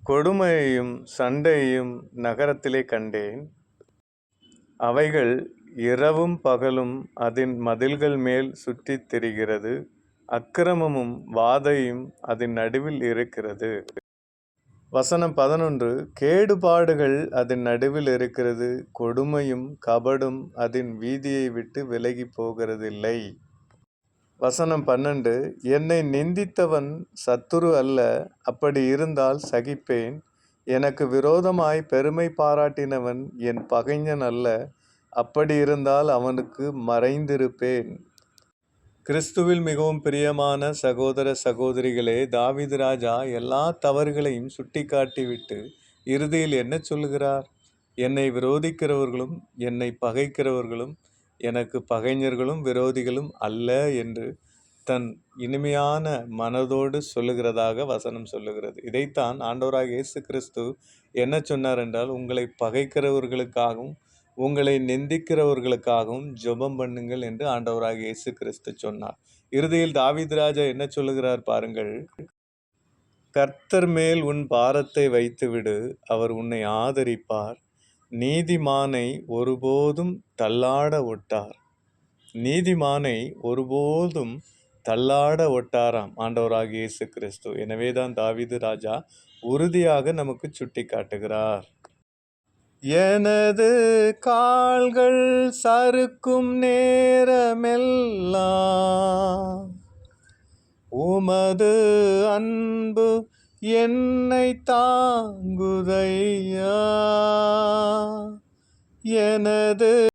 கொடுமையையும் சண்டையையும் நகரத்திலே கண்டேன். அவைகள் இரவும் பகலும் அதன் மதில்கள் மேல் சுற்றித் திரிகிறது. அக்கிரமமும் வாதையும் அதன் நடுவில் இருக்கிறது. வசனம் 11. கேடுபாடுகள் அதன் நடுவில் இருக்கிறது. கொடுமையும் கபடும் அதன் வீதியை விட்டு விலகி போகிறதில்லை. வசனம் 12. என்னை நிந்தித்தவன் சத்துரு அல்ல, அப்படி இருந்தால் சகிப்பேன். எனக்கு விரோதமாய் பெருமை பாராட்டினவன் என் பகைஞன் அல்ல, அப்படி இருந்தால் அவனுக்கு மறைந்திருப்பேன். கிறிஸ்துவில் மிகவும் பிரியமான சகோதர சகோதரிகளே, தாவீது ராஜா எல்லா தவறுகளையும் சுட்டி காட்டிவிட்டு இறுதியில் என்ன சொல்லுகிறார்? என்னை விரோதிக்கிறவர்களும் என்னை பகைக்கிறவர்களும் எனக்கு பகைஞர்களும் விரோதிகளும் அல்ல என்று தன் இனிமையான மனதோடு சொல்லுகிறதாக வசனம் சொல்லுகிறது. இதைத்தான் ஆண்டவராக இயேசு கிறிஸ்து என்ன சொன்னார் என்றால், உங்களை பகைக்கிறவர்களுக்காகவும் உங்களை நிந்திக்கிறவர்களுக்காகவும் ஜெபம் பண்ணுங்கள் என்று ஆண்டவராக இயேசு கிறிஸ்து சொன்னார். இறுதியில் தாவீது ராஜா என்ன சொல்லுகிறார் பாருங்கள். கர்த்தர் மேல் உன் பாரத்தை வைத்துவிடு, அவர் உன்னை ஆதரிப்பார். நீதிமானை ஒருபோதும் தள்ளாட ஒட்டார். நீதிமானை ஒருபோதும் தள்ளாட ஒட்டாராம் ஆண்டவராக இயேசு கிறிஸ்து. எனவேதான் தாவீது ராஜா உறுதியாக நமக்கு சுட்டி காட்டுகிறார். எனது கால்கள் சறுக்கும் நேரமெல்லாம் உமது அன்பு என்னை தாங்குதையா. எனது